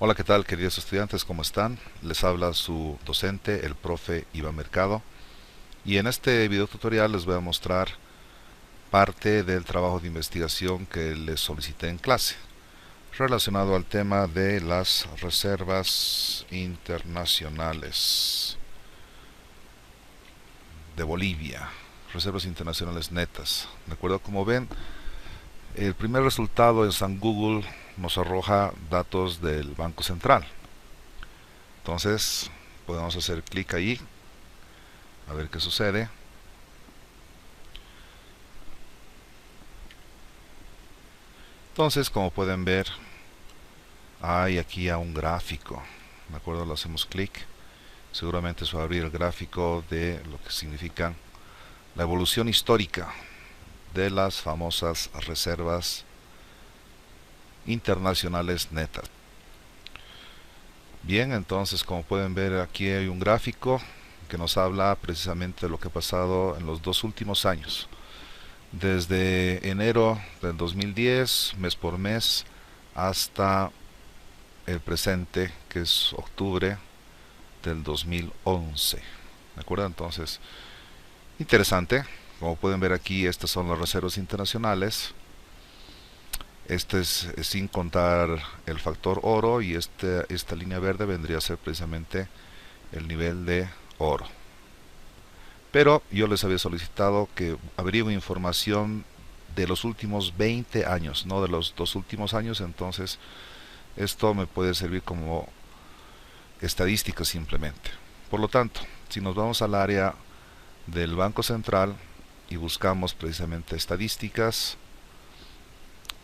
Hola, ¿qué tal, queridos estudiantes? ¿Cómo están? Les habla su docente, el profe Iván Mercado, y en este video tutorial les voy a mostrar parte del trabajo de investigación que les solicité en clase, relacionado al tema de las reservas internacionales de Bolivia, reservas internacionales netas. ¿De acuerdo? Como ven, el primer resultado en San Google nos arroja datos del Banco Central. Entonces, podemos hacer clic ahí a ver qué sucede. Entonces, como pueden ver, hay aquí a un gráfico. ¿De acuerdo? Le hacemos clic. Seguramente se va a abrir el gráfico de lo que significa la evolución histórica de las famosas reservas internacionales netas. Bien, entonces como pueden ver aquí hay un gráfico que nos habla precisamente de lo que ha pasado en los dos últimos años. Desde enero del 2010, mes por mes, hasta el presente, que es octubre del 2011. ¿De acuerdo? Entonces, interesante. Como pueden ver aquí, estas son las reservas internacionales. Este es sin contar el factor oro, y esta línea verde vendría a ser precisamente el nivel de oro. Pero yo les había solicitado que averigüen información de los últimos 20 años, no de los dos últimos años. Entonces, esto me puede servir como estadística simplemente. Por lo tanto, si nos vamos al área del Banco Central y buscamos precisamente estadísticas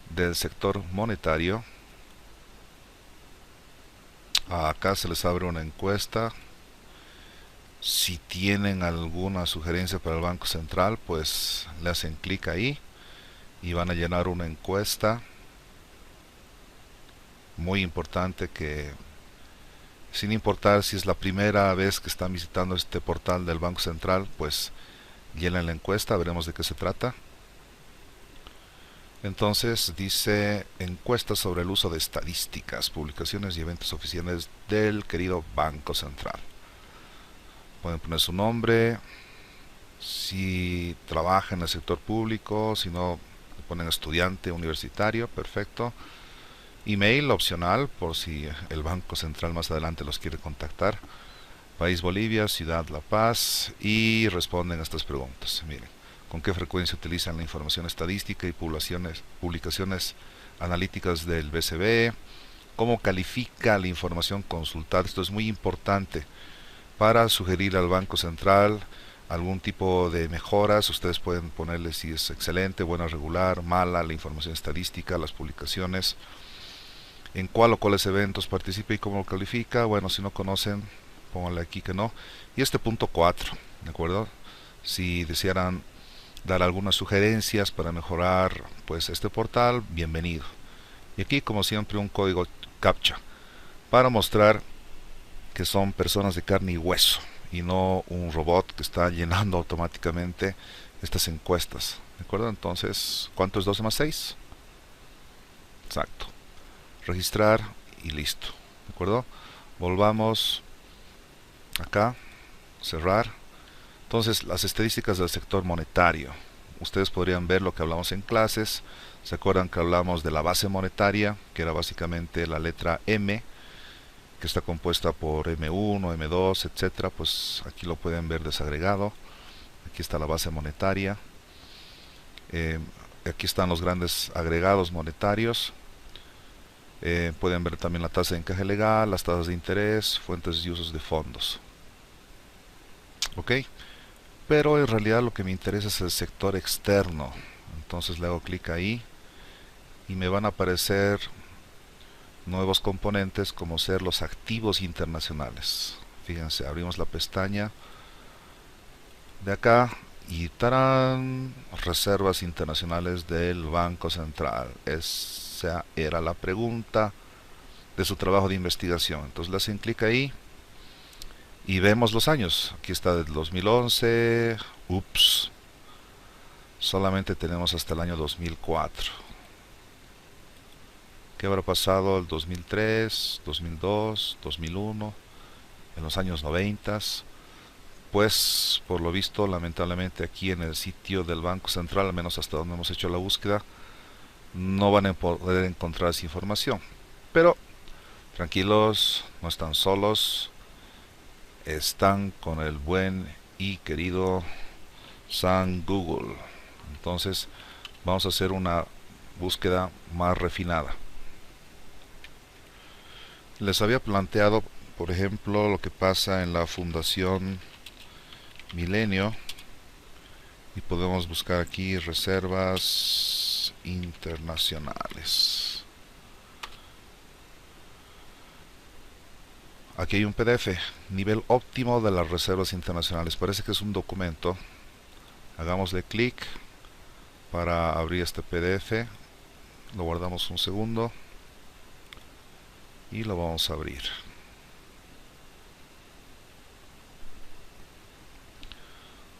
del sector monetario, acá se les abre una encuesta. Si tienen alguna sugerencia para el Banco Central, pues le hacen clic ahí y van a llenar una encuesta muy importante que, sin importar si es la primera vez que están visitando este portal del Banco Central, pues llenen la encuesta, veremos de qué se trata. Entonces dice: encuesta sobre el uso de estadísticas, publicaciones y eventos oficiales del querido Banco Central. Pueden poner su nombre, si trabaja en el sector público, si no, ponen estudiante universitario, perfecto. Email opcional por si el Banco Central más adelante los quiere contactar. País Bolivia, ciudad La Paz, y responden a estas preguntas. Miren, ¿con qué frecuencia utilizan la información estadística y publicaciones analíticas del BCB? ¿Cómo califica la información consultada? Esto es muy importante para sugerir al Banco Central algún tipo de mejoras. Ustedes pueden ponerle si es excelente, buena, regular, mala la información estadística, las publicaciones, en cuál o cuáles eventos participa y cómo lo califica. Bueno, si no conocen, pónganle aquí que no. Y este punto 4, ¿de acuerdo? Si desearan dar algunas sugerencias para mejorar pues este portal, bienvenido. Y aquí, como siempre, un código CAPTCHA para mostrar que son personas de carne y hueso y no un robot que está llenando automáticamente estas encuestas. ¿De acuerdo? Entonces, ¿cuánto es 12 más 6? Exacto. Registrar y listo. ¿De acuerdo? Volvamos acá, cerrar. Entonces, las estadísticas del sector monetario. Ustedes podrían ver lo que hablamos en clases. ¿Se acuerdan que hablamos de la base monetaria, que era básicamente la letra M, que está compuesta por M1, M2, etcétera? Pues aquí lo pueden ver desagregado. Aquí está la base monetaria. Eh, Aquí están los grandes agregados monetarios. Pueden ver también la tasa de encaje legal, las tasas de interés, fuentes y usos de fondos. Ok, pero en realidad lo que me interesa es el sector externo. Entonces le hago clic ahí y me van a aparecer nuevos componentes como ser los activos internacionales. Fíjense, abrimos la pestaña de acá y ¡tarán! Reservas internacionales del Banco Central. Esa era la pregunta de su trabajo de investigación. Entonces le hacen clic ahí y vemos los años. Aquí está del 2011. Ups, solamente tenemos hasta el año 2004. ¿Qué habrá pasado el 2003, 2002, 2001, en los años 90? Pues por lo visto, lamentablemente aquí en el sitio del Banco Central, al menos hasta donde hemos hecho la búsqueda, no van a poder encontrar esa información. Pero tranquilos, no están solos, están con el buen y querido San Google. Entonces vamos a hacer una búsqueda más refinada. Les había planteado, por ejemplo, lo que pasa en la Fundación Milenio, y podemos buscar aquí reservas internacionales. Aquí hay un PDF, nivel óptimo de las reservas internacionales. Parece que es un documento. Hagámosle clic para abrir este PDF. Lo guardamos un segundo y lo vamos a abrir.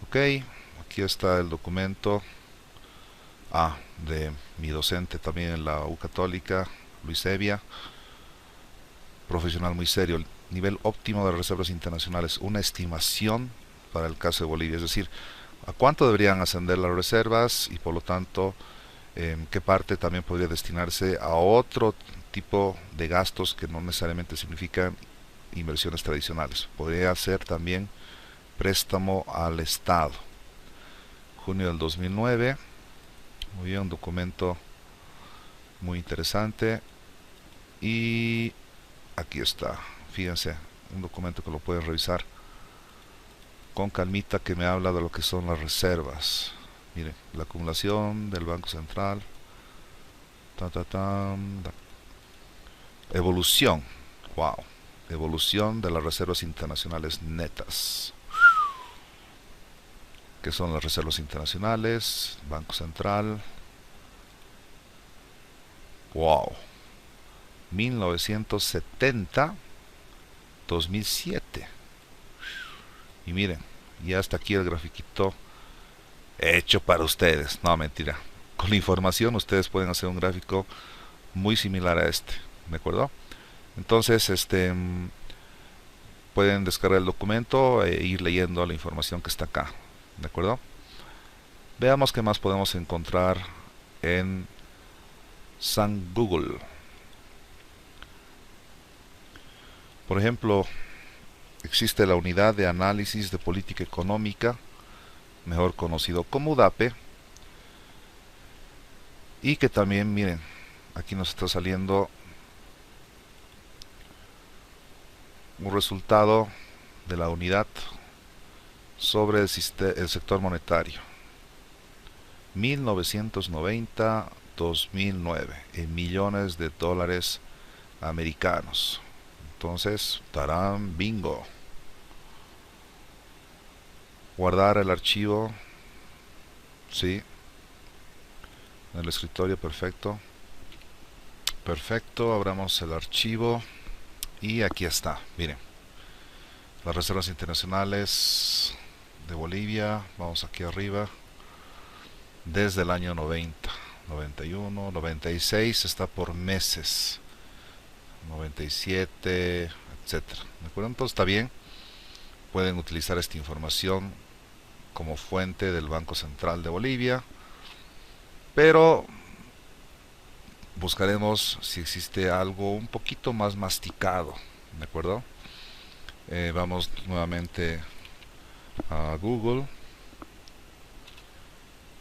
Ok, aquí está el documento de mi docente también en la U Católica, Luis Evia, profesional muy serio. El nivel óptimo de reservas internacionales, una estimación para el caso de Bolivia, es decir, a cuánto deberían ascender las reservas y por lo tanto qué parte también podría destinarse a otro tipo de gastos que no necesariamente significan inversiones tradicionales. Podría ser también préstamo al Estado. Junio del 2009. Muy bien, un documento muy interesante. Y aquí está. Fíjense, un documento que lo pueden revisar con calmita, que me habla de lo que son las reservas. Miren, la acumulación del Banco Central. Evolución. Wow. Evolución de las reservas internacionales netas. ¿Qué son las reservas internacionales? Banco Central. Wow. 1970, 2007. Y miren, ya está aquí el grafiquito hecho para ustedes. No, mentira. Con la información ustedes pueden hacer un gráfico muy similar a este. ¿De acuerdo? Entonces, pueden descargar el documento e ir leyendo la información que está acá. ¿De acuerdo? Veamos qué más podemos encontrar en San Google. Por ejemplo, existe la Unidad de Análisis de Política Económica, mejor conocido como UDAPE, y que también, miren, aquí nos está saliendo un resultado de la unidad sobre el sector monetario 1990-2009 en millones de dólares americanos. Entonces, tarán, bingo. Guardar el archivo, sí, en el escritorio, perfecto. Perfecto, abramos el archivo y aquí está, miren, las reservas internacionales de Bolivia. Vamos aquí arriba, desde el año 90, 91, 96, está por meses, 97, etcétera. ¿De acuerdo? Entonces está bien, pueden utilizar esta información como fuente del Banco Central de Bolivia, pero buscaremos si existe algo un poquito más masticado. ¿De acuerdo? Vamos nuevamente a Google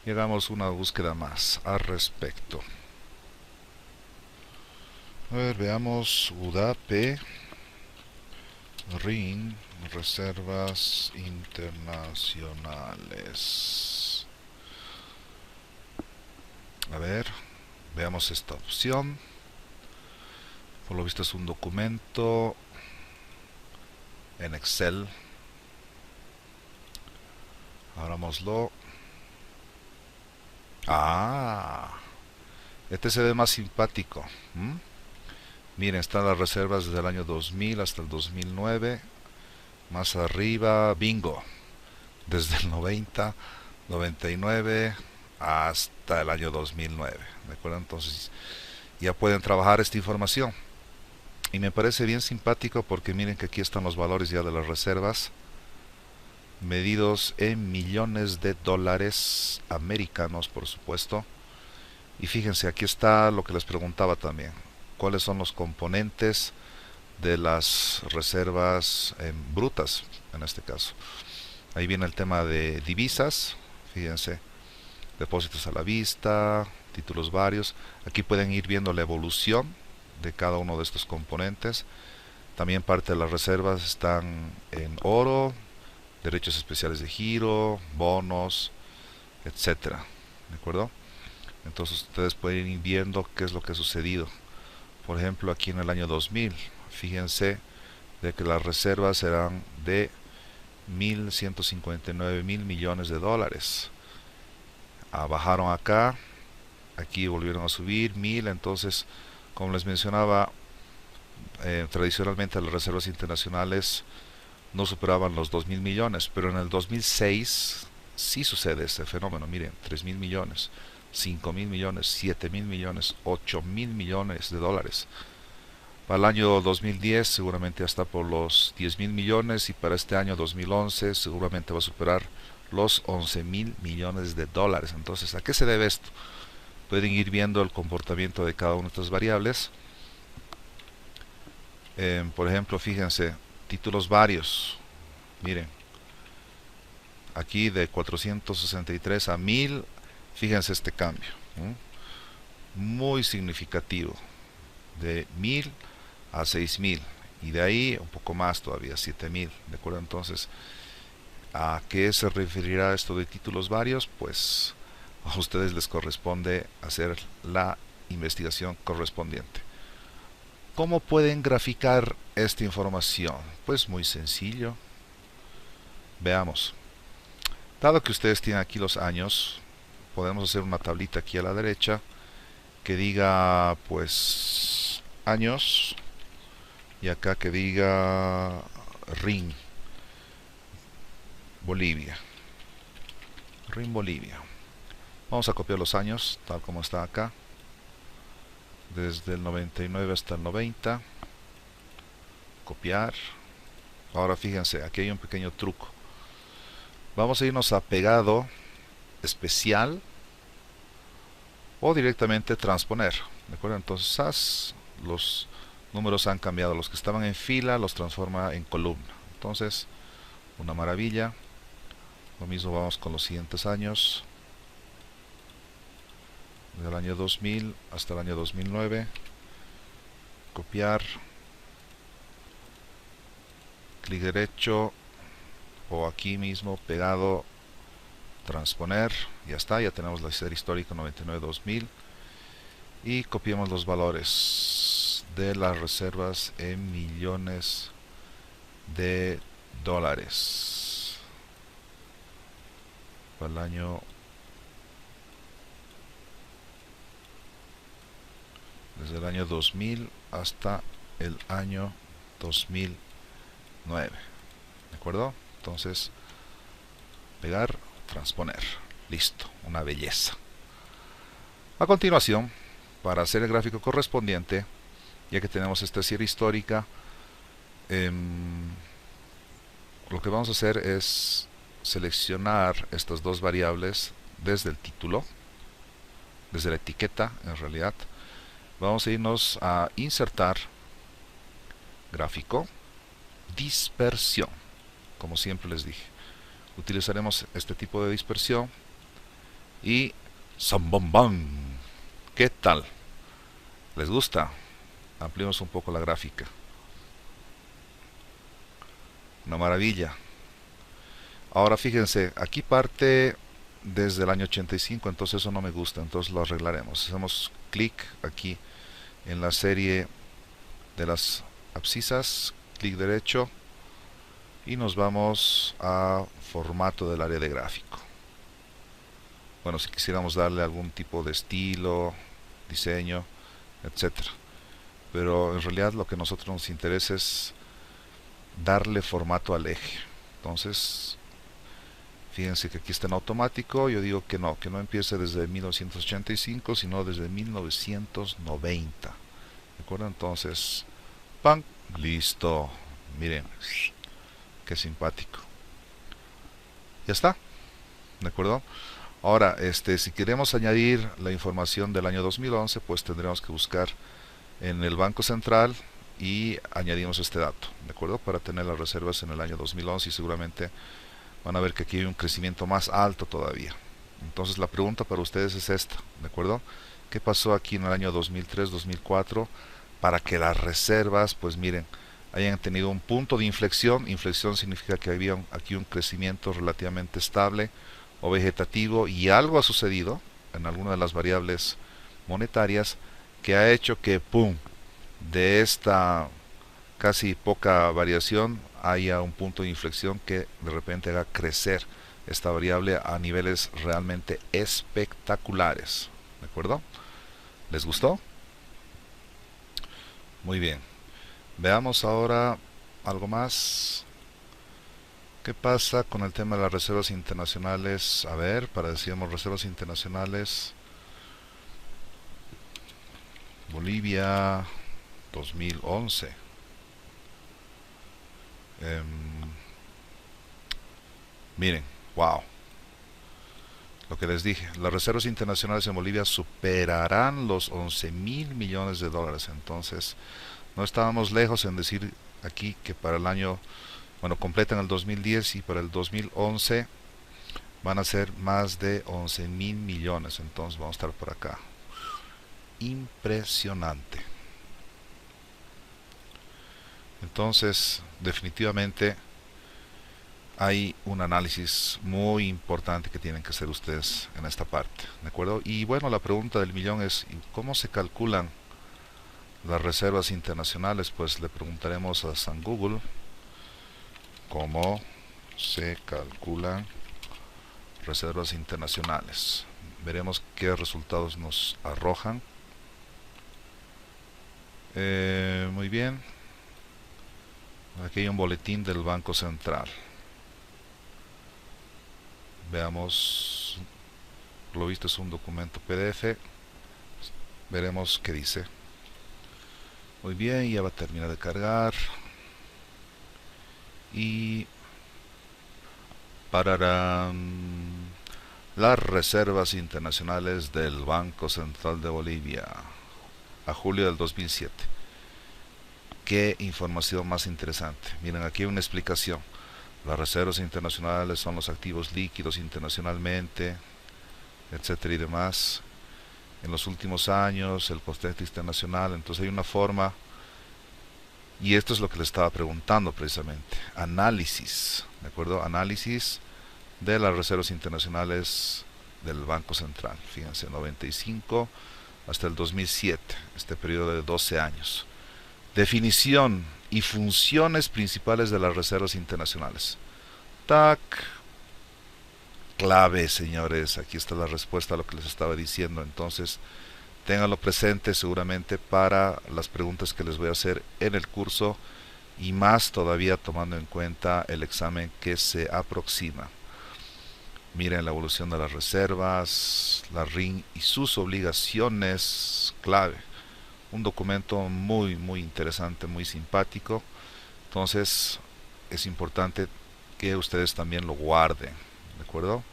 y hagamos una búsqueda más al respecto. A ver, veamos UDAPE RIN, reservas internacionales. A ver, veamos esta opción. Por lo visto es un documento en Excel. Abrámoslo. Este se ve más simpático. Miren, están las reservas desde el año 2000 hasta el 2009. Más arriba, bingo, desde el 90, 99 hasta el año 2009. ¿De acuerdo? Entonces, ya pueden trabajar esta información. Y me parece bien simpático porque miren que aquí están los valores ya de las reservas, medidos en millones de dólares americanos, por supuesto. Y fíjense, aquí está lo que les preguntaba también, cuáles son los componentes de las reservas brutas, en este caso. Ahí viene el tema de divisas, fíjense, depósitos a la vista, títulos varios. Aquí pueden ir viendo la evolución de cada uno de estos componentes. También parte de las reservas están en oro, derechos especiales de giro, bonos, etcétera. ¿De acuerdo? Entonces ustedes pueden ir viendo qué es lo que ha sucedido. Por ejemplo, aquí en el año 2000, fíjense de que las reservas eran de 1.159.000 millones de dólares. Bajaron acá, aquí volvieron a subir 1.000. Entonces, como les mencionaba, tradicionalmente las reservas internacionales no superaban los 2.000 millones, pero en el 2006 sí sucede este fenómeno. Miren, 3.000 millones, 5.000 millones, 7.000 millones, 8.000 millones de dólares. Para el año 2010 seguramente hasta por los 10.000 millones, y para este año 2011 seguramente va a superar los 11.000 millones de dólares. Entonces, ¿a qué se debe esto? Pueden ir viendo el comportamiento de cada una de estas variables. Por ejemplo, fíjense, títulos varios. Miren, aquí de 463 a 1000, fíjense este cambio, muy significativo, de 1000 a 6000, y de ahí un poco más todavía, 7000. ¿De acuerdo? Entonces, ¿a qué se referirá esto de títulos varios? Pues a ustedes les corresponde hacer la investigación correspondiente. ¿Cómo pueden graficar esta información? Pues muy sencillo. Veamos. Dado que ustedes tienen aquí los años, podemos hacer una tablita aquí a la derecha que diga pues años, y acá que diga RIN Bolivia. RIN Bolivia. Vamos a copiar los años tal como está acá, desde el 99 hasta el 90. Copiar. Ahora fíjense, aquí hay un pequeño truco. Vamos a irnos a pegado especial o directamente transponer. ¿De acuerdo? Entonces los números han cambiado. Los que estaban en fila los transforma en columna. Entonces, una maravilla. Lo mismo vamos con los siguientes años. Del año 2000 hasta el año 2009. Copiar. Clic derecho o aquí mismo pegado, transponer. Ya está, ya tenemos la serie histórica 99-2000. Y copiamos los valores de las reservas en millones de dólares para el año desde el año 2000 hasta el año 2009. ¿De acuerdo? Entonces, pegar, transponer. Listo, una belleza. A continuación, para hacer el gráfico correspondiente, ya que tenemos esta serie histórica, lo que vamos a hacer es seleccionar estas dos variables desde el título, desde la etiqueta en realidad. Vamos a irnos a insertar, gráfico, dispersión. Como siempre les dije, utilizaremos este tipo de dispersión y ¡zambombán! ¿Qué tal? ¿Les gusta? Ampliemos un poco la gráfica. Una maravilla. Ahora fíjense, aquí parte desde el año 85, entonces eso no me gusta, entonces lo arreglaremos. Hacemos clic aquí en la serie de las abscisas, clic derecho, y nos vamos a formato del área de gráfico. Bueno, si quisiéramos darle algún tipo de estilo, diseño, etcétera, pero en realidad lo que a nosotros nos interesa es darle formato al eje. Entonces, Fíjense que aquí está en automático. Yo digo que no empiece desde 1985, sino desde 1990. ¿De acuerdo? Entonces, ¡pam! Listo. Miren, qué simpático. Ya está. ¿De acuerdo? Ahora, si queremos añadir la información del año 2011, pues tendremos que buscar en el Banco Central y añadimos este dato, ¿de acuerdo? Para tener las reservas en el año 2011 y seguramente van a ver que aquí hay un crecimiento más alto todavía. Entonces la pregunta para ustedes es esta, ¿de acuerdo? ¿Qué pasó aquí en el año 2003, 2004 para que las reservas, pues miren, hayan tenido un punto de inflexión? Inflexión significa que había aquí un crecimiento relativamente estable o vegetativo y algo ha sucedido en alguna de las variables monetarias que ha hecho que, ¡pum!, de esta casi poca variación haya un punto de inflexión que de repente haga crecer esta variable a niveles realmente espectaculares. ¿De acuerdo? ¿Les gustó? Muy bien. Veamos ahora algo más. ¿Qué pasa con el tema de las reservas internacionales? A ver, para decíamos reservas internacionales. Bolivia 2011. Miren, wow. Lo que les dije, las reservas internacionales en Bolivia superarán los 11.000 millones de dólares. Entonces, no estábamos lejos en decir aquí que para el año, bueno, completan el 2010 y para el 2011 van a ser más de 11.000 millones. Entonces, vamos a estar por acá. Impresionante. Entonces, definitivamente hay un análisis muy importante que tienen que hacer ustedes en esta parte, ¿de acuerdo? Y bueno, la pregunta del millón es, ¿cómo se calculan las reservas internacionales? Pues le preguntaremos a San Google cómo se calculan reservas internacionales. Veremos qué resultados nos arrojan. Muy bien. Aquí hay un boletín del Banco Central. Veamos, por lo visto es un documento PDF. Veremos qué dice. Muy bien, ya va a terminar de cargar. Y pararán las reservas internacionales del Banco Central de Bolivia a julio del 2007. Qué información más interesante. Miren, aquí hay una explicación. Las reservas internacionales son los activos líquidos internacionalmente, etcétera y demás. En los últimos años, el contexto internacional. Entonces hay una forma, y esto es lo que le estaba preguntando precisamente. Análisis, ¿de acuerdo? Análisis de las reservas internacionales del Banco Central. Fíjense, 95 hasta el 2007, este periodo de 12 años. Definición y funciones principales de las reservas internacionales. TAC. Clave, señores. Aquí está la respuesta a lo que les estaba diciendo. Entonces, ténganlo presente seguramente para las preguntas que les voy a hacer en el curso y más todavía tomando en cuenta el examen que se aproxima. Miren la evolución de las reservas, la RIN y sus obligaciones. Clave. Un documento muy interesante, muy simpático. Entonces es importante que ustedes también lo guarden, ¿de acuerdo?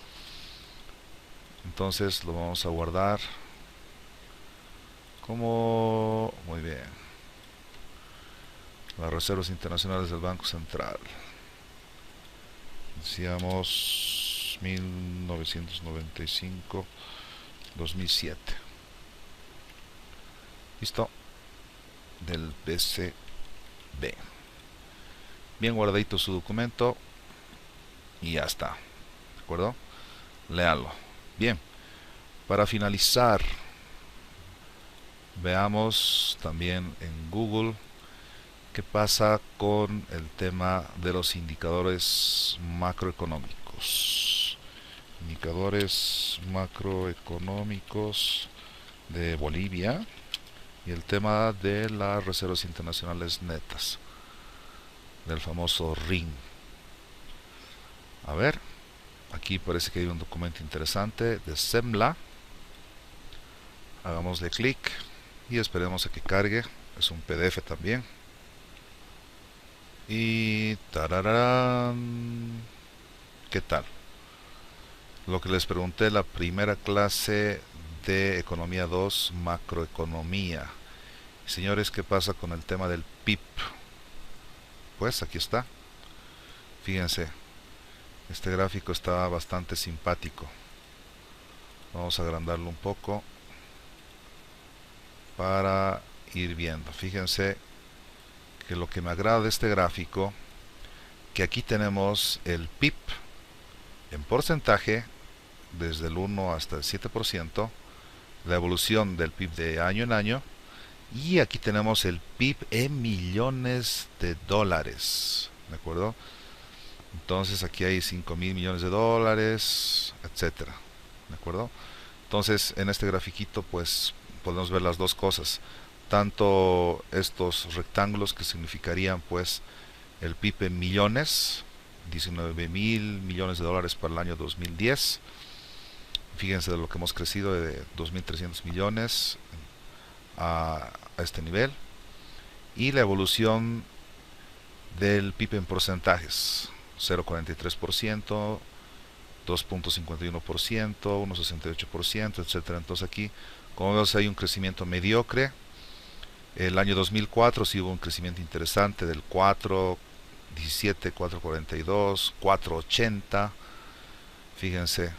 Entonces lo vamos a guardar como, muy bien, las reservas internacionales del Banco Central. Decíamos 1995 2007. Listo. Del BCB. Bien guardadito su documento. Y ya está. ¿De acuerdo? Léalo. Bien. Para finalizar, veamos también en Google qué pasa con el tema de los indicadores macroeconómicos. Indicadores macroeconómicos de Bolivia. Y el tema de las reservas internacionales netas, del famoso RIN. A ver, Aquí parece que hay un documento interesante de SEMLA. Hagámosle clic y esperemos a que cargue. Es un PDF también. Y tararán, ¿qué tal? Lo que les pregunté en la primera clase de Economía 2, Macroeconomía. Señores, ¿qué pasa con el tema del PIB? Pues aquí está. Fíjense, este gráfico está bastante simpático. Vamos a agrandarlo un poco para ir viendo. Fíjense que lo que me agrada de este gráfico, que aquí tenemos el PIB en porcentaje desde el 1 hasta el 7%, la evolución del PIB de año en año, y aquí tenemos el PIB en millones de dólares, ¿de acuerdo? Entonces aquí hay 5.000 millones de dólares, etcétera, ¿de acuerdo? Entonces en este grafiquito pues podemos ver las dos cosas, tanto estos rectángulos que significarían pues el PIB en millones, 19.000 millones de dólares para el año 2010. Fíjense de lo que hemos crecido de 2.300 millones a este nivel, y la evolución del PIB en porcentajes, 0,43%, 2,51%, 1,68%, etcétera. Entonces aquí, como vemos, hay un crecimiento mediocre. El año 2004 sí hubo un crecimiento interesante del 4,17, 4,42, 4,80. Fíjense,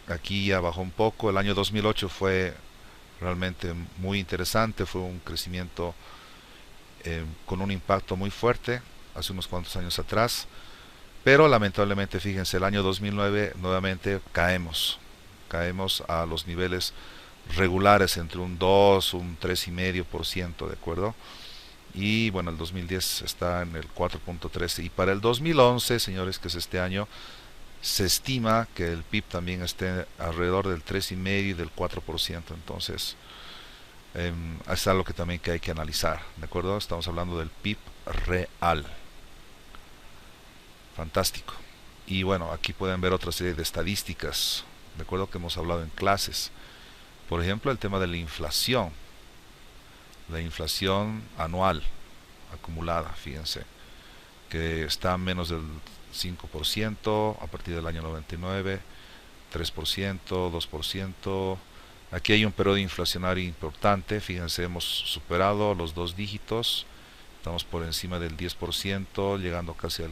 aquí ya bajó un poco. El año 2008 fue realmente muy interesante, fue un crecimiento con un impacto muy fuerte hace unos cuantos años atrás, pero lamentablemente fíjense, el año 2009 nuevamente caemos a los niveles regulares entre un 2, un 3,5%, ¿de acuerdo? Y bueno, el 2010 está en el 4,13, y para el 2011, señores, que es este año, se estima que el PIB también esté alrededor del 3,5 y del 4%. Entonces es algo que también que hay que analizar, ¿de acuerdo? Estamos hablando del PIB real. Fantástico. Y bueno, aquí pueden ver otra serie de estadísticas, de acuerdo, que hemos hablado en clases. Por ejemplo, el tema de la inflación anual acumulada, fíjense, que está menos del 5% a partir del año 99, 3%, 2%. Aquí hay un periodo inflacionario importante, fíjense, hemos superado los dos dígitos, estamos por encima del 10%, llegando casi al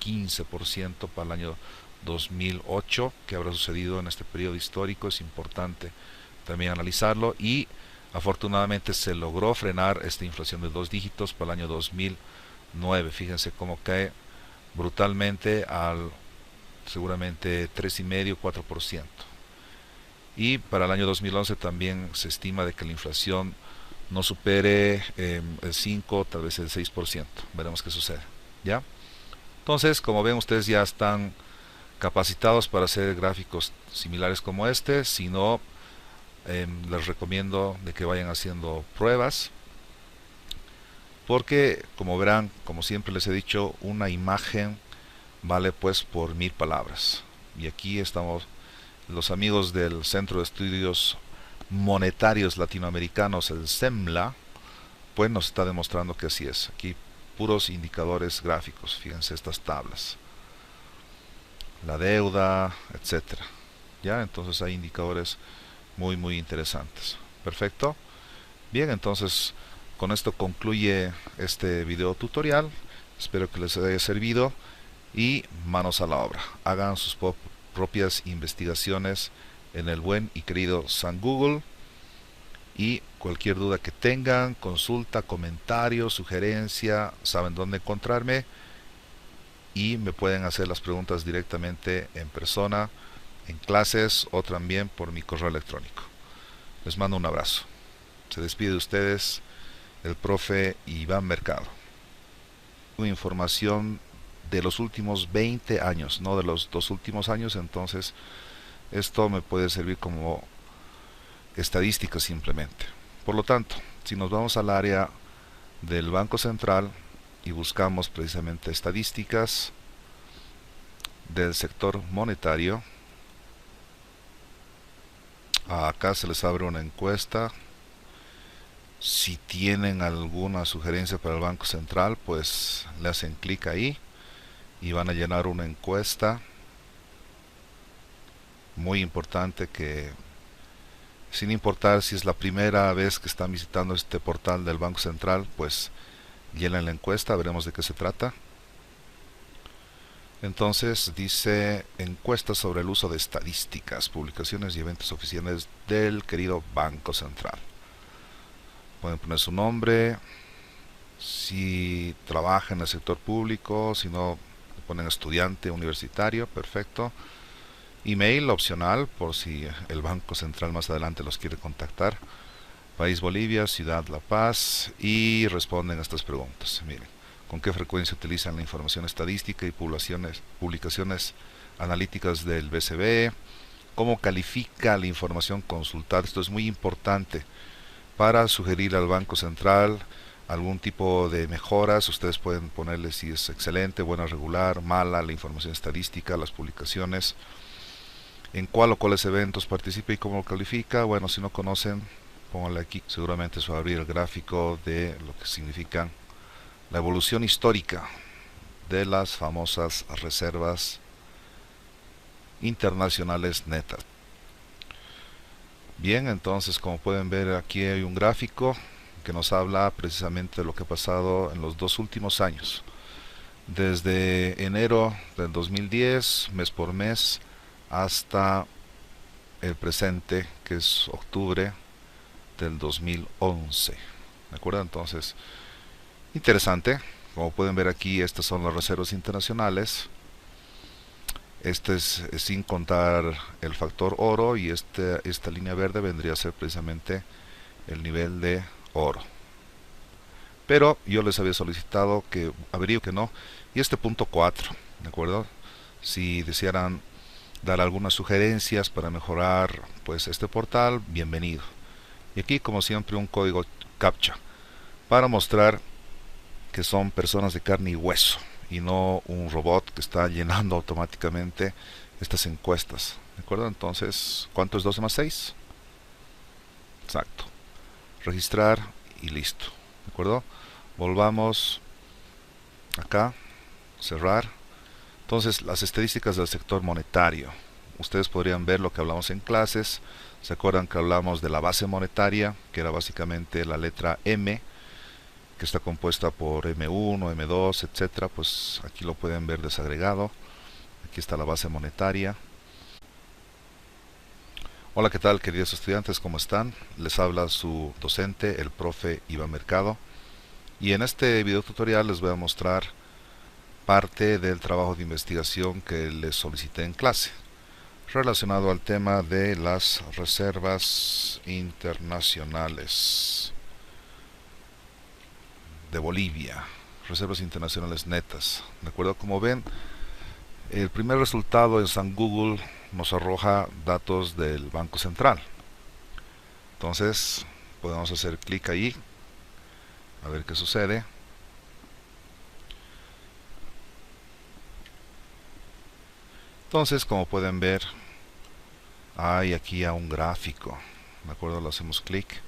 15% para el año 2008. ¿Qué habrá sucedido en este periodo histórico? Es importante también analizarlo, y afortunadamente se logró frenar esta inflación de dos dígitos para el año 2009. Fíjense cómo cae brutalmente al seguramente 3,5, 4%. Y para el año 2011 también se estima de que la inflación no supere el 5, tal vez el 6%. Veremos qué sucede, ¿ya? Entonces, como ven, ustedes ya están capacitados para hacer gráficos similares como este. Si no, les recomiendo de que vayan haciendo pruebas, porque como verán, como siempre les he dicho, una imagen vale pues por 1.000 palabras. Y aquí estamos los amigos del Centro de Estudios Monetarios Latinoamericanos, el CEMLA, pues nos está demostrando que así es. Aquí puros indicadores gráficos, fíjense estas tablas, la deuda, etcétera. Ya, entonces hay indicadores muy interesantes. Perfecto. Bien, entonces con esto concluye este video tutorial. Espero que les haya servido, y manos a la obra. Hagan sus propias investigaciones en el buen y querido San Google, y cualquier duda que tengan, consulta, comentario, sugerencia, saben dónde encontrarme, y me pueden hacer las preguntas directamente en persona, en clases, o también por mi correo electrónico. Les mando un abrazo. Se despide de ustedes el profe Iván Mercado. Información de los últimos 20 años, no de los 2 últimos años. Entonces esto me puede servir como estadística simplemente. Por lo tanto, si nos vamos al área del Banco Central y buscamos precisamente estadísticas, del sector monetario. Acá se les abre una encuesta. Si tienen alguna sugerencia para el Banco Central, pues le hacen clic ahí y van a llenar una encuesta. Muy importante que, sin importar si es la primera vez que están visitando este portal del Banco Central, pues llenen la encuesta, veremos de qué se trata. Entonces dice encuesta sobre el uso de estadísticas, publicaciones y eventos oficiales del querido Banco Central. Pueden poner su nombre, si trabaja en el sector público, si no, ponen estudiante universitario, perfecto. Email opcional por si el Banco Central más adelante los quiere contactar. País Bolivia, Ciudad La Paz, y responden a estas preguntas. Miren, ¿con qué frecuencia utilizan la información estadística y publicaciones analíticas del BCB? ¿Cómo califica la información consultada? Esto es muy importante para sugerir al Banco Central algún tipo de mejoras. Ustedes pueden ponerle si es excelente, buena, regular, mala, la información estadística, las publicaciones, en cuál o cuáles eventos participa y cómo lo califica. Bueno, si no conocen, pónganle aquí, seguramente se va a abrir el gráfico de lo que significa la evolución histórica de las famosas reservas internacionales netas. Bien, entonces como pueden ver aquí hay un gráfico que nos habla precisamente de lo que ha pasado en los 2 últimos años, desde enero del 2010, mes por mes, hasta el presente, que es octubre del 2011. ¿De acuerdo? Entonces, interesante. Como pueden ver aquí, estas son las reservas internacionales. Este es sin contar el factor oro, y esta línea verde vendría a ser precisamente el nivel de oro. Pero yo les había solicitado que averigüen que no. Y este punto 4, ¿de acuerdo? Si desearan dar algunas sugerencias para mejorar pues este portal, bienvenido. Y aquí, como siempre, un código CAPTCHA para mostrar que son personas de carne y hueso y no un robot que está llenando automáticamente estas encuestas. ¿De acuerdo? Entonces, ¿cuánto es 12 más 6? Exacto. Registrar y listo. ¿De acuerdo? Volvamos acá, cerrar. Entonces, las estadísticas del sector monetario. Ustedes podrían ver lo que hablamos en clases. ¿Se acuerdan que hablamos de la base monetaria, que era básicamente la letra M, que está compuesta por M1, M2, etcétera? Pues aquí lo pueden ver desagregado. Aquí está la base monetaria. Hola, ¿qué tal, queridos estudiantes? ¿Cómo están? Les habla su docente, el profe Iván Mercado. Y en este video tutorial les voy a mostrar parte del trabajo de investigación que les solicité en clase, relacionado al tema de las reservas internacionales de Bolivia, reservas internacionales netas. ¿De acuerdo? Como ven, el primer resultado en San Google nos arroja datos del Banco Central. Entonces podemos hacer clic ahí a ver qué sucede. Entonces, como pueden ver, hay aquí a un gráfico. ¿De acuerdo? Le hacemos clic